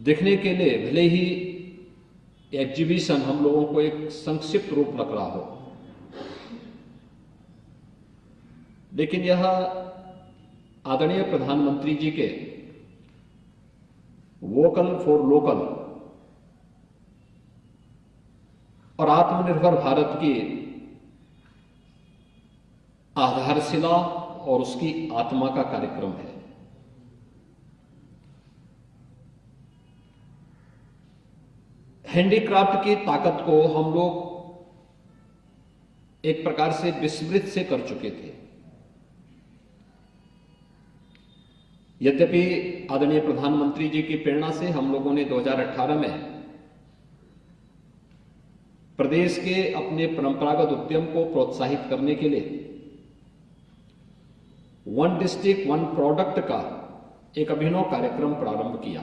दिखने के लिए भले ही एग्जीबिशन हम लोगों को एक संक्षिप्त रूप लग रहा हो, लेकिन यह आदरणीय प्रधानमंत्री जी के वोकल फॉर लोकल और आत्मनिर्भर भारत की आधारशिला और उसकी आत्मा का कार्यक्रम है। हैंडीक्राफ्ट की ताकत को हम लोग एक प्रकार से विस्मृत से कर चुके थे। यद्यपि आदरणीय प्रधानमंत्री जी की प्रेरणा से हम लोगों ने 2018 में प्रदेश के अपने परंपरागत उद्यम को प्रोत्साहित करने के लिए वन डिस्ट्रिक्ट वन प्रोडक्ट का एक अभिनव कार्यक्रम प्रारंभ किया,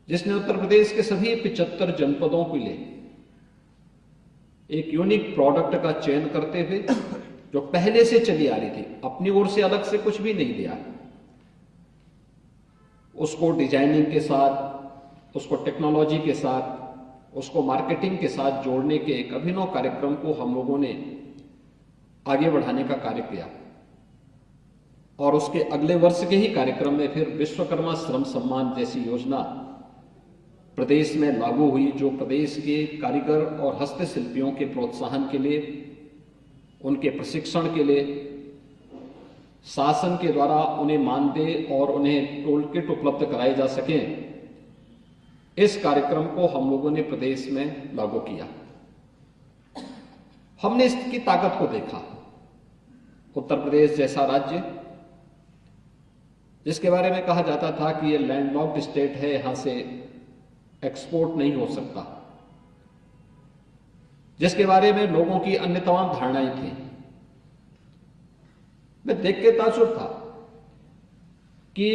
जिसने उत्तर प्रदेश के सभी 75 जनपदों के लिए एक यूनिक प्रोडक्ट का चयन करते हुए, जो पहले से चली आ रही थी, अपनी ओर से अलग से कुछ भी नहीं दिया, उसको डिजाइनिंग के साथ, उसको टेक्नोलॉजी के साथ, उसको मार्केटिंग के साथ जोड़ने के एक अभिनव कार्यक्रम को हम लोगों ने आगे बढ़ाने का कार्य किया। और उसके अगले वर्ष के ही कार्यक्रम में फिर विश्वकर्मा श्रम सम्मान जैसी योजना प्रदेश में लागू हुई, जो प्रदेश के कारीगर और हस्तशिल्पियों के प्रोत्साहन के लिए, उनके प्रशिक्षण के लिए शासन के द्वारा उन्हें मानदेय और उन्हें टूल किट उपलब्ध कराए जा सकें। इस कार्यक्रम को हम लोगों ने प्रदेश में लागू किया। हमने इसकी ताकत को देखा। उत्तर प्रदेश जैसा राज्य, जिसके बारे में कहा जाता था कि ये लैंडलॉक्ड स्टेट है, यहां से एक्सपोर्ट नहीं हो सकता, जिसके बारे में लोगों की अन्य तमाम धारणाएं थी, मैं देख के ताज्जुब था कि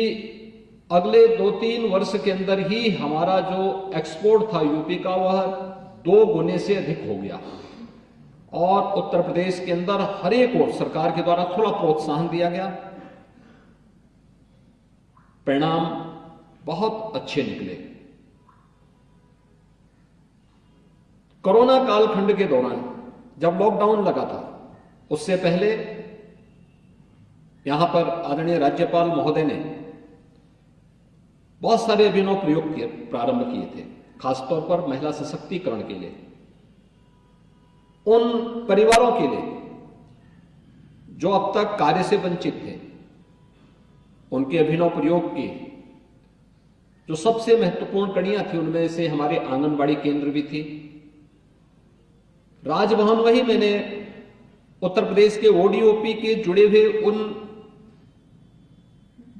अगले 2-3 वर्ष के अंदर ही हमारा जो एक्सपोर्ट था यूपी का, वह 2 गुने से अधिक हो गया। और उत्तर प्रदेश के अंदर हर एक ओर सरकार के द्वारा थोड़ा प्रोत्साहन दिया गया, परिणाम बहुत अच्छे निकले। कोरोना कालखंड के दौरान जब लॉकडाउन लगा था, उससे पहले यहां पर आदरणीय राज्यपाल महोदय ने बहुत सारे अभिनव प्रयोग प्रारंभ किए थे, खासतौर पर महिला सशक्तिकरण के लिए, उन परिवारों के लिए जो अब तक कार्य से वंचित थे। उनके अभिनव प्रयोग की जो सबसे महत्वपूर्ण कड़ियां थी, उनमें से हमारे आंगनबाड़ी केंद्र भी थी। राजभवन वही मैंने उत्तर प्रदेश के ओडीओपी के जुड़े हुए उन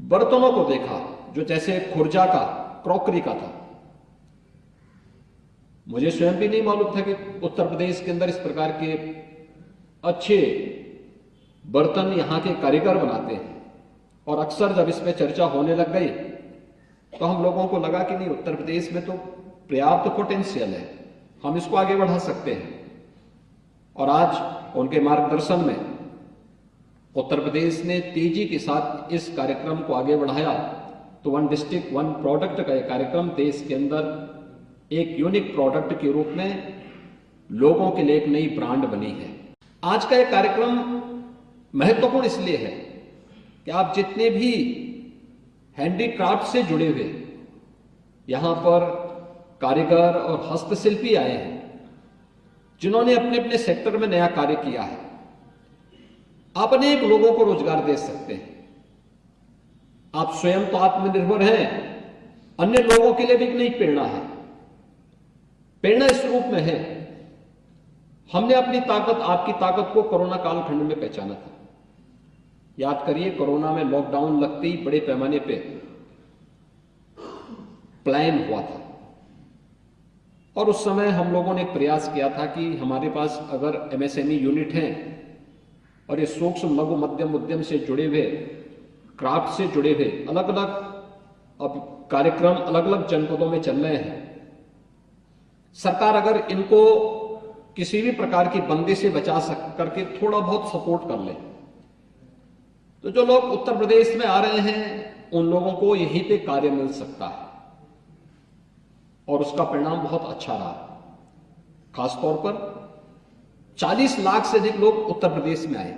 बर्तनों को देखा, जो जैसे खुर्जा का, क्रॉकरी का था। मुझे स्वयं भी नहीं मालूम था कि उत्तर प्रदेश के अंदर इस प्रकार के अच्छे बर्तन यहां के कारीगर बनाते हैं। और अक्सर जब इस पे चर्चा होने लग गई तो हम लोगों को लगा कि नहीं, उत्तर प्रदेश में तो पर्याप्त पोटेंशियल है, हम इसको आगे बढ़ा सकते हैं। और आज उनके मार्गदर्शन में उत्तर प्रदेश ने तेजी के साथ इस कार्यक्रम को आगे बढ़ाया, तो वन डिस्ट्रिक्ट वन प्रोडक्ट का यह कार्यक्रम देश के अंदर एक यूनिक प्रोडक्ट के रूप में लोगों के लिए एक नई ब्रांड बनी है। आज का यह कार्यक्रम महत्वपूर्ण इसलिए है कि आप जितने भी हैंडीक्राफ्ट से जुड़े हुए यहां पर कारीगर और हस्तशिल्पी आए हैं, जिन्होंने अपने अपने सेक्टर में नया कार्य किया है, आप अनेक लोगों को रोजगार दे सकते हैं। आप स्वयं तो आत्मनिर्भर हैं, अन्य लोगों के लिए भी एक नई प्रेरणा है। प्रेरणा इस रूप में है, हमने अपनी ताकत, आपकी ताकत को कोरोना कालखंड में पहचाना था। याद करिए, कोरोना में लॉकडाउन लगते ही बड़े पैमाने पे प्लान हुआ था, और उस समय हम लोगों ने प्रयास किया था कि हमारे पास अगर एमएसएमई यूनिट हैं और ये सूक्ष्म लघु मध्यम उद्यम से जुड़े हुए, क्राफ्ट से जुड़े हुए अलग अलग अब कार्यक्रम अलग अलग जनपदों में चल रहे हैं, सरकार अगर इनको किसी भी प्रकार की बंदी से बचा करके थोड़ा बहुत सपोर्ट कर ले, तो जो लोग उत्तर प्रदेश में आ रहे हैं उन लोगों को यहीं पे कार्य मिल सकता है और उसका परिणाम बहुत अच्छा रहा। खासतौर पर 40 लाख से अधिक लोग उत्तर प्रदेश में आए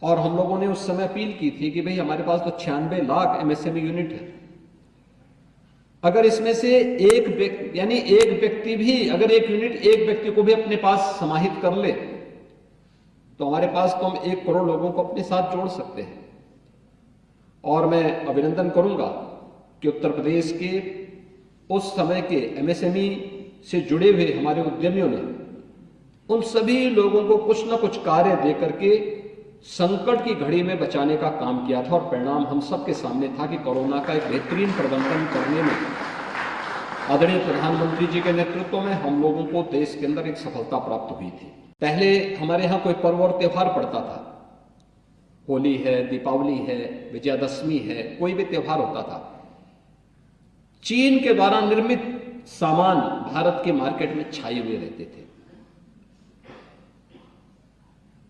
और हम लोगों ने उस समय अपील की थी कि भाई हमारे पास तो 96 लाख एमएसएमई यूनिट है, अगर इसमें से एक व्यक्ति भी, अगर एक यूनिट एक व्यक्ति को भी अपने पास समाहित कर ले तो हमारे पास तो हम 1 करोड़ लोगों को अपने साथ जोड़ सकते हैं। और मैं अभिनंदन करूंगा कि उत्तर प्रदेश के उस समय के एमएसएमई से जुड़े हुए हमारे उद्यमियों ने उन सभी लोगों को कुछ न कुछ कार्य दे करके संकट की घड़ी में बचाने का काम किया था और परिणाम हम सबके सामने था कि कोरोना का एक बेहतरीन प्रबंधन करने में आदरणीय प्रधानमंत्री जी के नेतृत्व में हम लोगों को देश के अंदर एक सफलता प्राप्त हुई थी। पहले हमारे यहाँ कोई पर्व और त्योहार पड़ता था, होली है, दीपावली है, विजयादशमी है, कोई भी त्योहार होता था, चीन के द्वारा निर्मित सामान भारत के मार्केट में छाए हुए रहते थे,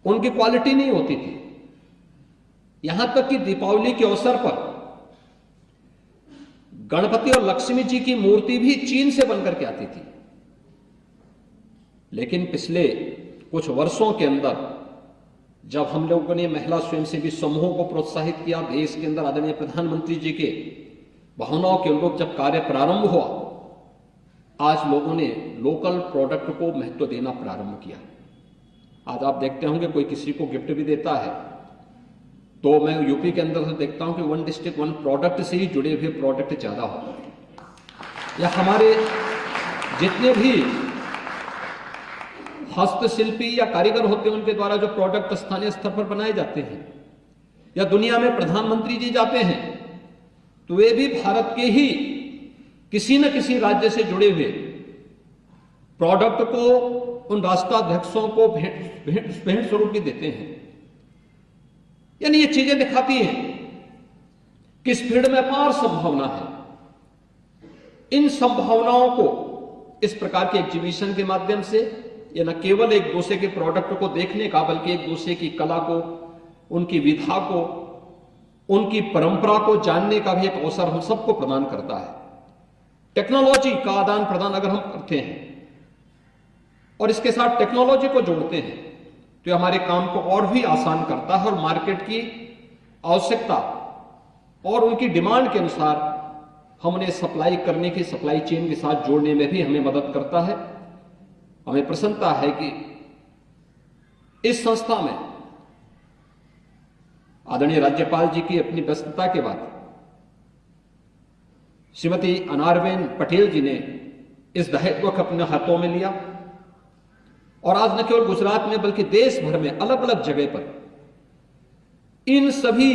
उनकी क्वालिटी नहीं होती थी। यहां तक कि दीपावली के अवसर पर गणपति और लक्ष्मी जी की मूर्ति भी चीन से बनकर के आती थी। लेकिन पिछले कुछ वर्षों के अंदर जब हम लोगों ने महिला स्वयंसेवी समूहों को प्रोत्साहित किया, देश के अंदर आदरणीय प्रधानमंत्री जी के भावनाओं के अनुरूप जब कार्य प्रारंभ हुआ, आज लोगों ने लोकल प्रोडक्ट को महत्व देना प्रारंभ किया। आज आप देखते होंगे कोई किसी को गिफ्ट भी देता है तो मैं यूपी के अंदर से देखता हूं कि 1 डिस्ट्रिक्ट 1 प्रोडक्ट से ही जुड़े हुए प्रोडक्ट ज्यादा होते हैं। या हमारे जितने भी हस्तशिल्पी या कारीगर होते हैं उनके द्वारा जो प्रोडक्ट स्थानीय स्तर पर बनाए जाते हैं, या दुनिया में प्रधानमंत्री जी जाते हैं तो वे भी भारत के ही किसी न किसी राज्य से जुड़े हुए प्रोडक्ट को उन राष्ट्राध्यक्षों को भेंट स्वरूप भी देते हैं। यानी ये चीजें दिखाती हैं कि इस फील्ड में अपार संभावना है। इन संभावनाओं को इस प्रकार के एग्जीबिशन के माध्यम से ये न केवल एक दूसरे के प्रोडक्ट को देखने का बल्कि एक दूसरे की कला को, उनकी विधा को, उनकी परंपरा को जानने का भी एक अवसर हम सबको प्रदान करता है। टेक्नोलॉजी का आदान प्रदान अगर हम करते हैं और इसके साथ टेक्नोलॉजी को जोड़ते हैं तो ये हमारे काम को और भी आसान करता है और मार्केट की आवश्यकता और उनकी डिमांड के अनुसार हम उन्हें सप्लाई करने की सप्लाई चेन के साथ जोड़ने में भी हमें मदद करता है। हमें प्रसन्नता है कि इस संस्था में आदरणीय राज्यपाल जी की अपनी व्यस्तता के बाद श्रीमती अनारबेन पटेल जी ने इस दायित्व को अपने हाथों में लिया और आज न केवल गुजरात में बल्कि देश भर में अलग अलग जगह पर इन सभी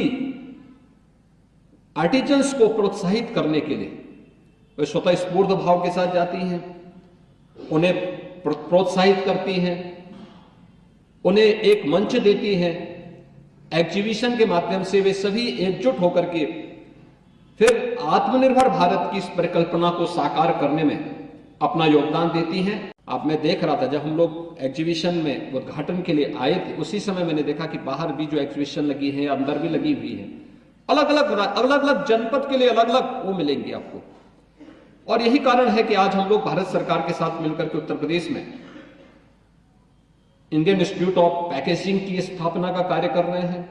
आर्टिजन्स को प्रोत्साहित करने के लिए वे स्वतः स्फूर्त भाव के साथ जाती हैं, उन्हें प्रोत्साहित करती हैं, उन्हें एक मंच देती हैं। एग्जीबिशन के माध्यम से वे सभी एकजुट होकर के फिर आत्मनिर्भर भारत की इस परिकल्पना को साकार करने में अपना योगदान देती हैं। अब मैं देख रहा था जब हम लोग एग्जीबिशन में उद्घाटन के लिए आए थे उसी समय मैंने देखा कि बाहर भी जो एग्जीबिशन लगी है अंदर भी लगी हुई है, अलग अलग जनपद के लिए अलग अलग वो मिलेंगी आपको। और यही कारण है कि आज हम लोग भारत सरकार के साथ मिलकर के उत्तर प्रदेश में इंडियन इंस्टीट्यूट ऑफ पैकेजिंग की स्थापना का कार्य कर रहे हैं।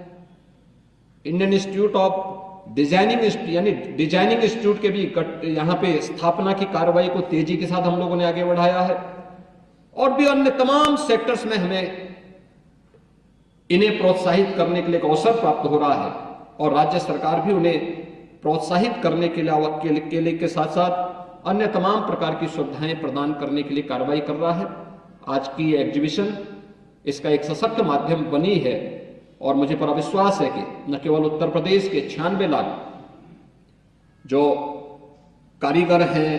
इंडियन इंस्टीट्यूट ऑफ डिजाइनिंग यानी डिजाइनिंग इंस्टीट्यूट के भी यहां पे स्थापना की कार्रवाई को तेजी के साथ हम लोगों ने आगे बढ़ाया है और भी अन्य तमाम सेक्टर्स में हमें इन्हें प्रोत्साहित करने के लिए एक अवसर प्राप्त हो रहा है और राज्य सरकार भी उन्हें प्रोत्साहित करने के लिए के साथ साथ अन्य तमाम प्रकार की सुविधाएं प्रदान करने के लिए कार्रवाई कर रहा है। आज की एग्जीबिशन इसका एक सशक्त माध्यम बनी है और मुझे पूरा विश्वास है कि न केवल उत्तर प्रदेश के 96 लाख जो कारीगर हैं,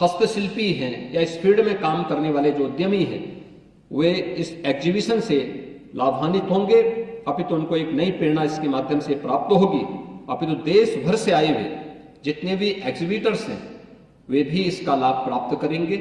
हस्तशिल्पी हैं या इस फील्ड में काम करने वाले जो उद्यमी हैं वे इस एग्जीबिशन से लाभान्वित होंगे, अपितु उनको एक नई प्रेरणा इसके माध्यम से प्राप्त होगी। अपितु देश भर से आए हुए जितने भी एग्जीबिटर्स हैं वे भी इसका लाभ प्राप्त करेंगे।